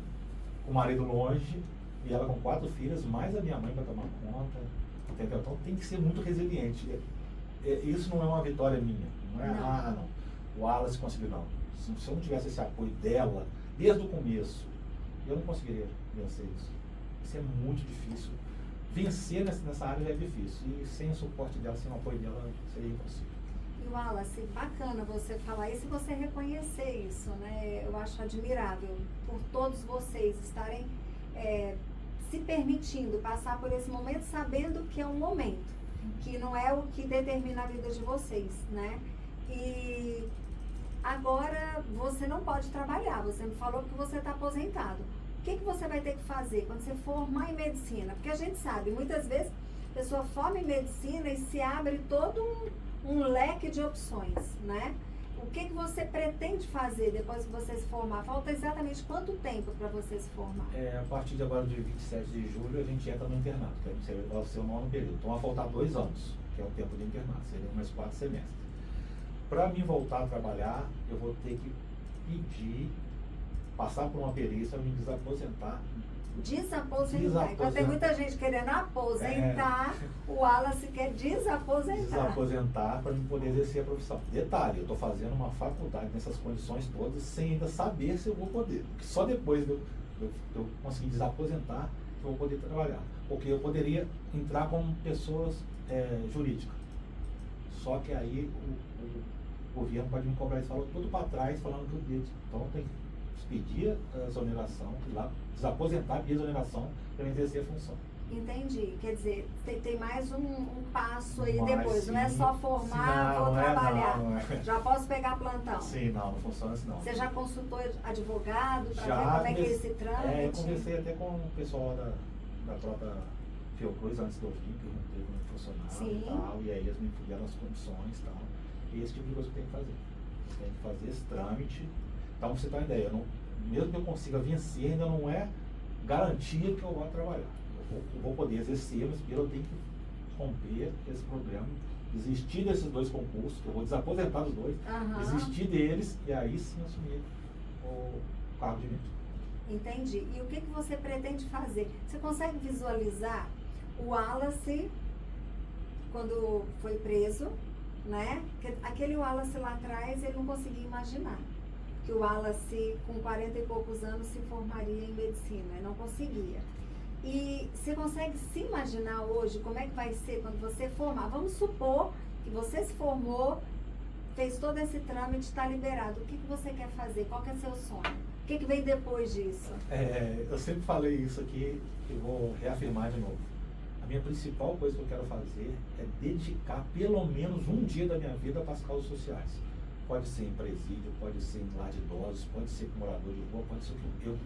o marido longe, e ela com 4 filhas, mais a minha mãe para tomar conta. Entendeu? Então tem que ser muito resiliente. Isso não é uma vitória minha. Não é, não. O Wallace conseguiu, não. Se eu não tivesse esse apoio dela, desde o começo, eu não conseguiria vencer isso. Isso é muito difícil. Vencer nessa área é difícil. E sem o suporte dela, sem o apoio dela, seria impossível. E Wallace, bacana você falar isso e você reconhecer isso, né? Eu acho admirável por todos vocês estarem se permitindo passar por esse momento, sabendo que é um momento, que não é o que determina a vida de vocês, né? E agora você não pode trabalhar, você me falou que você está aposentado. O que você vai ter que fazer quando você formar em medicina? Porque a gente sabe, muitas vezes a pessoa forma em medicina e se abre todo um leque de opções, né? O que você pretende fazer depois que você se formar? Falta exatamente quanto tempo para você se formar? A partir de agora, de 27 de julho, a gente entra no internato, que vai ser o 9º período. Então vai faltar 2 anos, que é o tempo de internato, seriam mais 4 semestres. Para mim voltar a trabalhar, eu vou ter que passar por uma perícia, me desaposentar. Desaposentar. Então tem muita gente querendo aposentar, o Wallace quer desaposentar. Desaposentar para poder exercer a profissão. Detalhe, eu estou fazendo uma faculdade nessas condições todas sem ainda saber se eu vou poder. Porque só depois de eu conseguir desaposentar que eu vou poder trabalhar. Porque eu poderia entrar como pessoas jurídicas. Só que aí o governo pode me cobrar isso, falou tudo para trás, falando tudo disso. Então tem que pedir a exoneração, desaposentar, pedir a exoneração para exercer a função. Entendi. Quer dizer, tem mais um passo aí depois. Sim, não é só formar, vou trabalhar. Não é. Já posso pegar plantão? Sim, não funciona assim não. Você já consultou advogado para ver como é que é esse trâmite? Eu conversei até com o pessoal da própria Fiocruz antes de eu vir, que não teve um funcionário e tal, e aí eles me deram as condições e tal. E esse tipo de coisa que tem que fazer. Tem que fazer esse trâmite. Então, pra você ter uma ideia, mesmo que eu consiga vencer, ainda não é garantia que eu vou trabalhar. Eu vou poder exercer, mas primeiro eu tenho que romper esse problema, desistir desses 2 concursos, que eu vou desaposentar dos 2, desistir deles e aí sim assumir o cargo de médico. Entendi. E o que você pretende fazer? Você consegue visualizar o Wallace quando foi preso, né? Aquele Wallace lá atrás, ele não conseguia imaginar que o Wallace, com 40 e poucos anos, se formaria em medicina. Ele não conseguia. E você consegue se imaginar hoje como é que vai ser quando você formar? Vamos supor que você se formou, fez todo esse trâmite, está liberado. O que você quer fazer? Qual que é seu sonho? O que vem depois disso? Eu sempre falei isso aqui e vou reafirmar de novo. A minha principal coisa que eu quero fazer é dedicar pelo menos um dia da minha vida para as causas sociais. Pode ser em presídio, pode ser em lar de idosos, pode ser com morador de rua, pode ser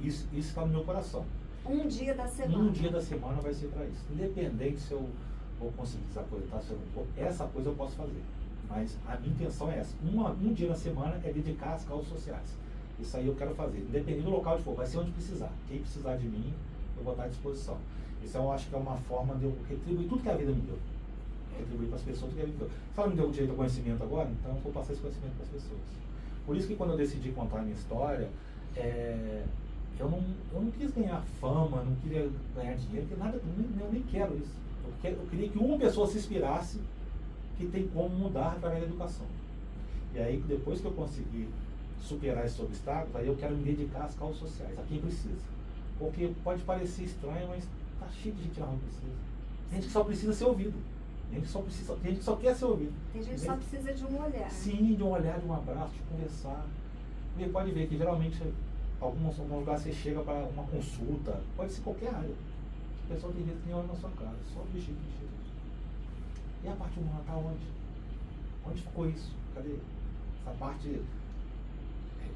isso está no meu coração. Um dia da semana? Um dia da semana vai ser para isso. Independente se eu vou conseguir desaposentar, se eu não for, essa coisa eu posso fazer. Mas a minha intenção é essa. Um dia na semana é dedicar às causas sociais. Isso aí eu quero fazer. Independente do local onde for, vai ser onde precisar. Quem precisar de mim, eu vou estar à disposição. Isso eu acho que é uma forma de eu retribuir tudo que a vida me deu. Retribuir para as pessoas que a vida me deu. Se ela me deu o direito ao conhecimento agora, então eu vou passar esse conhecimento para as pessoas. Por isso que quando eu decidi contar a minha história, eu não quis ganhar fama, não queria ganhar dinheiro, porque nada, eu nem quero isso. Eu queria que uma pessoa se inspirasse que tem como mudar através da educação. E aí, depois que eu conseguir superar esses obstáculos, aí eu quero me dedicar às causas sociais, a quem precisa. Porque pode parecer estranho, mas tá cheio de gente na rua que precisa. Gente que só precisa ser ouvido. Tem gente que só quer ser ouvido. Tem gente que só precisa de um olhar. Sim, de um olhar, de um abraço, de conversar. Você pode ver que geralmente alguns lugares você chega para uma consulta, pode ser qualquer área. A pessoa tem vezes que nem olha na sua cara, só mexer. E a parte humana está onde? Onde ficou isso? Cadê? Essa parte,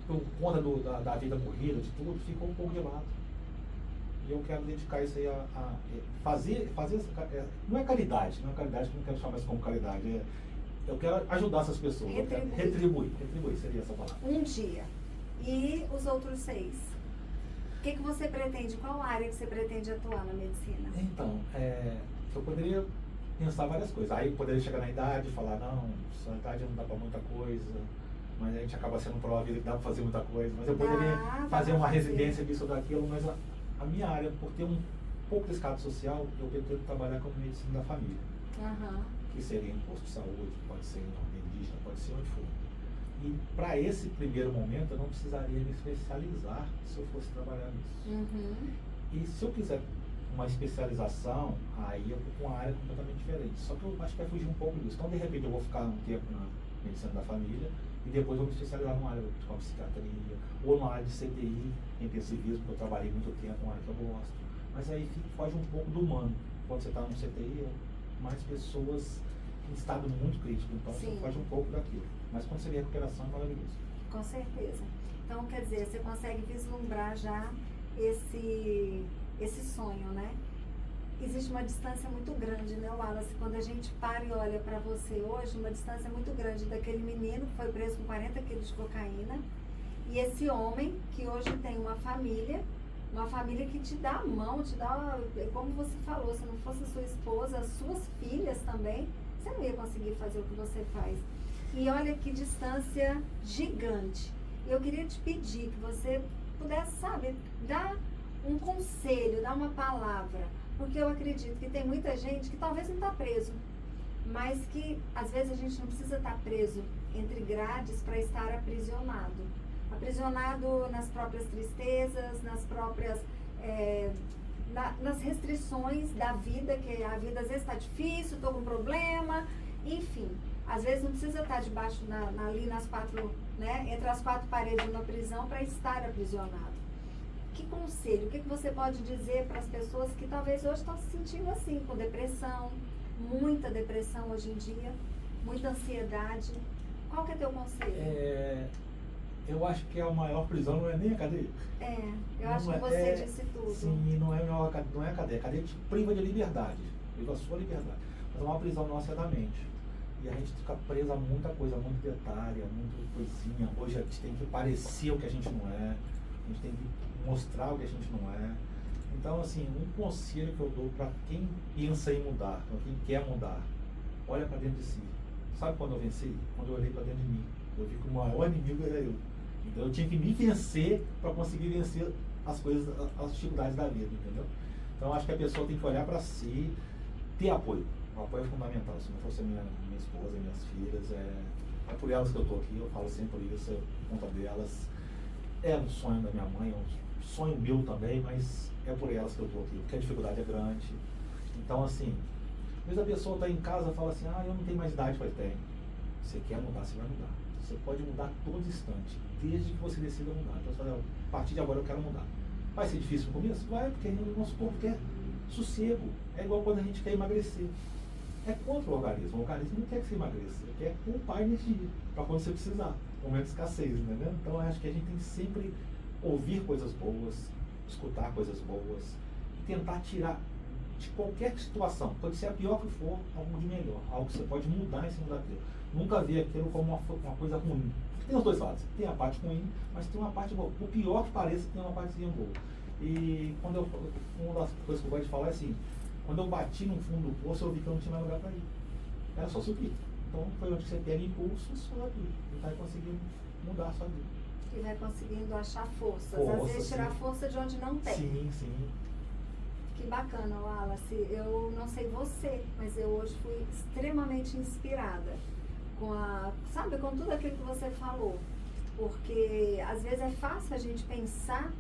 por conta da vida corrida, de tudo, ficou um pouco de lado. E eu quero dedicar isso aí a fazer essa, não é caridade, que eu não quero chamar isso como caridade, eu quero ajudar essas pessoas. Retribuir seria essa palavra. Um dia. E os outros 6? O que você pretende? Qual área que você pretende atuar na medicina? Então, eu poderia pensar várias coisas. Aí eu poderia chegar na idade e falar, não, sua idade não dá para muita coisa, mas a gente acaba sendo prova da vida que dá para fazer muita coisa. Mas eu poderia fazer uma residência disso ou daquilo, mas a minha área, por ter um pouco de escala social, eu pretendo trabalhar como medicina da família. Que seria em posto de saúde, pode ser em ordem indígena, pode ser onde for. E para esse primeiro momento eu não precisaria me especializar se eu fosse trabalhar nisso. E se eu quiser uma especialização, aí eu vou com uma área completamente diferente. Só que eu acho que vai fugir um pouco disso. Então de repente eu vou ficar um tempo na medicina da família e depois eu vou me especializar numa área de uma psiquiatria ou numa área de CTI, intensivismo, que eu trabalhei muito tempo, uma área que eu gosto. Mas aí foge um pouco do humano. Quando você está no CTI, mais pessoas em estado muito crítico, então você foge um pouco daquilo. Mas quando você vê a recuperação, é maravilhoso. Com certeza. Então, quer dizer, você consegue vislumbrar já esse sonho, né? Existe uma distância muito grande, né, Wallace? Quando a gente para e olha para você hoje, uma distância muito grande daquele menino que foi preso com 40 quilos de cocaína e esse homem que hoje tem uma família que te dá a mão, te dá, como você falou, se não fosse a sua esposa, as suas filhas também, você não ia conseguir fazer o que você faz. E olha que distância gigante. Eu queria te pedir que você pudesse, sabe, dar um conselho, dar uma palavra, porque eu acredito que tem muita gente que talvez não está preso, mas que às vezes a gente não precisa estar preso entre grades para estar aprisionado nas próprias tristezas, nas próprias nas restrições da vida, que a vida às vezes está difícil, estou com problema, enfim, às vezes não precisa estar debaixo ali nas quatro, né, entre as quatro paredes de uma prisão para estar aprisionado. Que conselho, o que você pode dizer para as pessoas que talvez hoje estão se sentindo assim, com depressão, muita depressão hoje em dia, muita ansiedade? Qual que é teu conselho? Eu acho que a maior prisão não é nem a cadeia. Eu acho que você disse tudo. Sim, não é a cadeia. A cadeia te priva de liberdade, priva a sua liberdade. Mas a maior prisão nossa é da mente. E a gente fica preso a muita coisa, muito detalhe, muita coisinha. Hoje a gente tem que parecer o que a gente não é. A gente tem que mostrar o que a gente não é. Então, assim, um conselho que eu dou para quem pensa em mudar, para quem quer mudar, olha para dentro de si. Sabe quando eu venci? Quando eu olhei para dentro de mim. Eu vi que o maior inimigo era eu. Então eu tinha que me vencer para conseguir vencer as coisas, as dificuldades da vida, entendeu? Então eu acho que a pessoa tem que olhar para si, ter apoio. O apoio é fundamental. Se não fosse minha esposa, minhas filhas, é por elas que eu estou aqui, eu falo sempre isso, por conta delas. É um sonho da minha mãe, é um sonho meu também, mas é por elas que eu estou aqui, porque a dificuldade é grande. Então, assim, às vezes a pessoa está em casa e fala assim, eu não tenho mais idade para ter. Você quer mudar, você vai mudar. Você pode mudar a todo instante, desde que você decida mudar. Então, você fala, a partir de agora eu quero mudar. Vai ser difícil no começo? Vai, porque o nosso corpo quer sossego. É igual quando a gente quer emagrecer. É contra o organismo. O organismo não quer que você emagreça, ele quer poupar energia para quando você precisar. Momento de escassez, entendeu? Então, eu acho que a gente tem que sempre ouvir coisas boas, escutar coisas boas e tentar tirar de qualquer situação, pode ser a pior que for, algo de melhor, algo que você pode mudar em cima daquilo. Nunca ver aquilo como uma coisa ruim. Tem os dois lados, tem a parte ruim, mas tem uma parte boa. Por pior que pareça, tem uma partezinha boa. E uma das coisas que eu gosto de falar é assim, quando eu bati no fundo do poço, eu vi que eu não tinha mais lugar para ir. Era só subir. Então foi onde você pega impulso e sobe. E vai conseguindo mudar a sua vida. E vai conseguindo achar forças. Às vezes tirar força de onde não tem. Sim, sim. Que bacana, Wallace. Eu não sei você, mas eu hoje fui extremamente inspirada com tudo aquilo que você falou. Porque às vezes é fácil a gente pensar,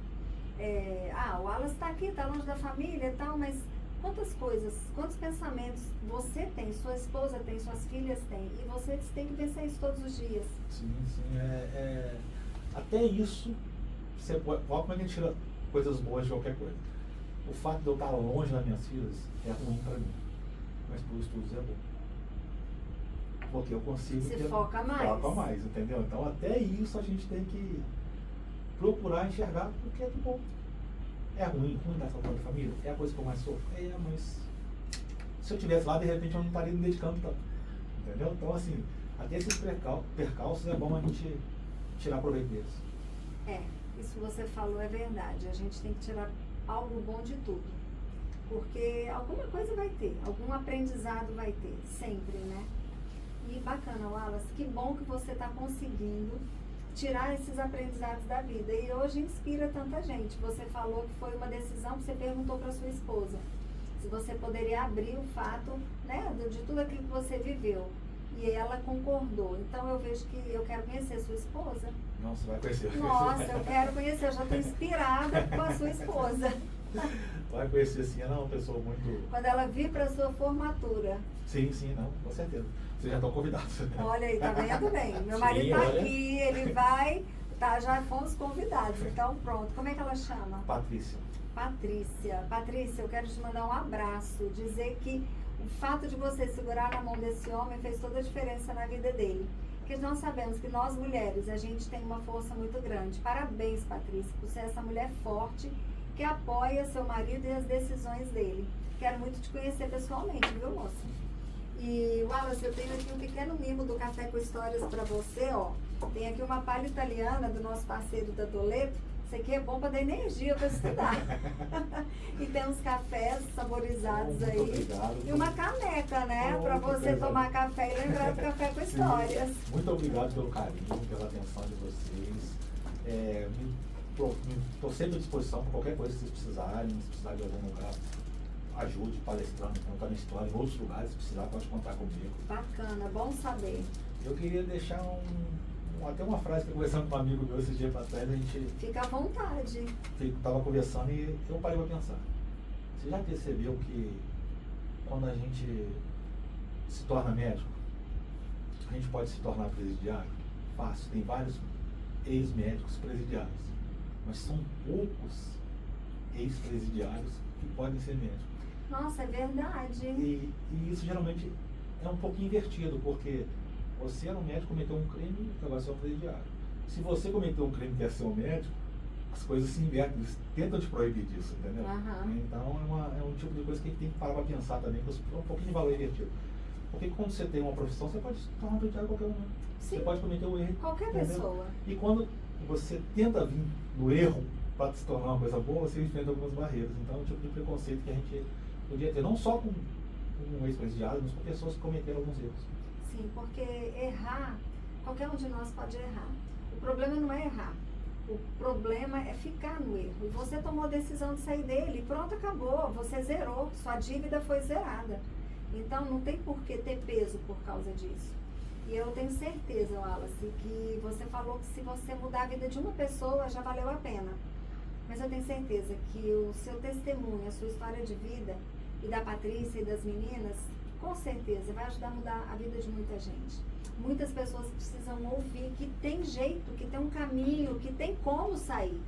o Wallace está aqui, está longe da família e tal, mas Quantas coisas, quantos pensamentos você tem, sua esposa tem, suas filhas têm, e você tem que vencer isso todos os dias. Sim, sim. Até isso, você pode, como é que a gente tira coisas boas de qualquer coisa? O fato de eu estar longe das minhas filhas é ruim para mim, mas por estudos é bom. Porque eu consigo... Você foca mais. Foca mais, entendeu? Então até isso a gente tem que procurar enxergar porque é bom. É ruim estar falando de família? É a coisa que eu mais sofro? Mas se eu estivesse lá, de repente eu não estaria me dedicando tanto. Entendeu? Então assim, até esses percalços é bom a gente tirar proveito deles. Isso que você falou é verdade. A gente tem que tirar algo bom de tudo. Porque alguma coisa vai ter, algum aprendizado vai ter, sempre, né? E bacana, Wallace, que bom que você está conseguindo tirar esses aprendizados da vida. E hoje inspira tanta gente. Você falou que foi uma decisão que você perguntou para sua esposa se você poderia abrir o fato, né, de tudo aquilo que você viveu. E ela concordou. Então eu vejo que eu quero conhecer sua esposa. Nossa, vai conhecer. Nossa, eu quero conhecer. Eu já estou inspirada com a sua esposa. Vai conhecer sim, ela é uma pessoa muito... Quando ela vir para a sua formatura. Sim, não, com certeza. Vocês já estão convidados. Olha aí, tá vendo bem? Meu marido está aqui, ele vai, já fomos convidados. Então pronto. Como é que ela chama? Patrícia. Patrícia, eu quero te mandar um abraço, dizer que o fato de você segurar na mão desse homem fez toda a diferença na vida dele. Porque nós sabemos que nós mulheres, a gente tem uma força muito grande. Parabéns, Patrícia, por ser essa mulher forte que apoia seu marido e as decisões dele. Quero muito te conhecer pessoalmente, viu, moça? E, Wallace, eu tenho aqui um pequeno mimo do Café com Histórias para você, ó. Tem aqui uma palha italiana do nosso parceiro da Toledo. Isso aqui é bom para dar energia para estudar. E tem uns cafés saborizados aí. Obrigado. E uma caneca, né? Para você tomar café e lembrar do Café com Histórias. Sim. Muito obrigado pelo carinho, pela atenção de vocês. Estou sempre à disposição para qualquer coisa que vocês precisarem. Se precisar de algum lugar, ajude palestrando, contando história em outros lugares. Se precisar, pode contar comigo. Bacana, bom saber. Eu queria deixar até uma frase que eu conversando com um amigo meu esses dias atrás, a gente... Fica à vontade. Estava conversando e eu parei para pensar. Você já percebeu que quando a gente se torna médico, a gente pode se tornar presidiário? Fácil, tem vários ex-médicos presidiários, mas são poucos ex-presidiários que podem ser médicos. Nossa, é verdade. E isso geralmente é um pouco invertido, porque você era um médico, cometeu um crime, agora você é um presidiário. Se você cometeu um crime e quer ser um médico, as coisas se invertem, eles tentam te proibir disso, entendeu? Então é um tipo de coisa que a gente tem que parar para pensar também, que é um pouquinho de valor invertido. Porque quando você tem uma profissão, você pode se tornar um presidiário qualquer um. Você pode cometer um erro. Qualquer pessoa. E quando você tenta vir do erro para se tornar uma coisa boa, você enfrenta algumas barreiras. Então é um tipo de preconceito que a gente podia ter, não só com um ex-presidiário, mas com pessoas que cometeram alguns erros. Sim, porque errar, qualquer um de nós pode errar. O problema não é errar. O problema é ficar no erro. E você tomou a decisão de sair dele e pronto, acabou. Você zerou. Sua dívida foi zerada. Então não tem por que ter peso por causa disso. E eu tenho certeza, Wallace, que você falou que se você mudar a vida de uma pessoa já valeu a pena. Mas eu tenho certeza que o seu testemunho, a sua história de vida e da Patrícia e das meninas, com certeza vai ajudar a mudar a vida de muita gente. Muitas pessoas precisam ouvir que tem jeito, que tem um caminho, que tem como sair.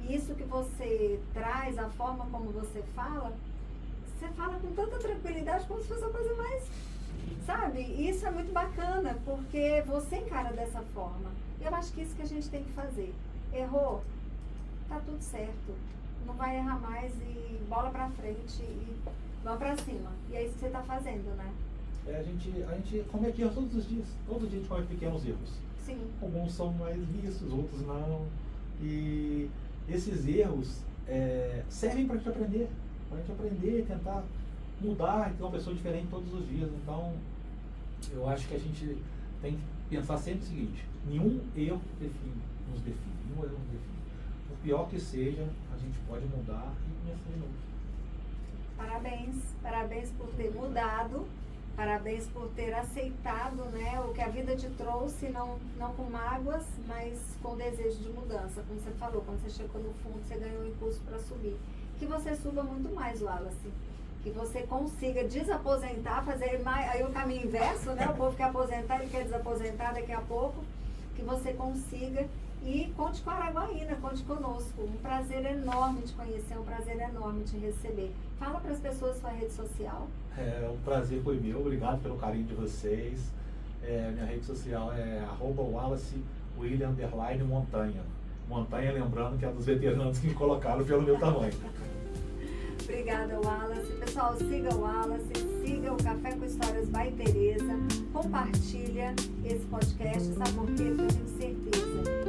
E isso que você traz, a forma como você fala com tanta tranquilidade, como se fosse a coisa mais, sabe? E isso é muito bacana, porque você encara dessa forma. E eu acho que isso que a gente tem que fazer. Errou, tá tudo certo. Não vai errar mais e bola pra frente e vamos pra cima. E é isso que você tá fazendo, né? A gente comete erros todos os dias. Todo dia a gente comete pequenos erros. Sim. Alguns são mais vistos, outros não. E esses erros servem para a gente aprender. Para a gente aprender, tentar mudar, ter uma pessoa diferente todos os dias. Então, eu acho que a gente tem que pensar sempre o seguinte: nenhum erro nos define. Nenhum erro nos define. Por pior que seja, a gente pode mudar e começar de novo. Parabéns por ter mudado. Parabéns por ter aceitado, né, o que a vida te trouxe, não com mágoas, mas com desejo de mudança. Como você falou, quando você chegou no fundo, você ganhou um impulso para subir. Que você suba muito mais, Wallace. que você consiga desaposentar, fazer mais, aí o caminho inverso, né? O povo quer aposentar, ele quer desaposentar daqui a pouco, que você consiga. E conte com a Araguaína, conte conosco. Um prazer enorme te conhecer, um prazer enorme te receber. Fala para as pessoas sua rede social. Um prazer foi meu, obrigado pelo carinho de vocês. Minha rede social é @WallaceWilliam_Montanha. Montanha, lembrando que é dos veteranos que me colocaram pelo meu tamanho. Obrigada, Wallace. Pessoal, siga o Wallace, siga o Café com Histórias by Tereza, compartilha esse podcast, sabe por quê? Porque eu tenho certeza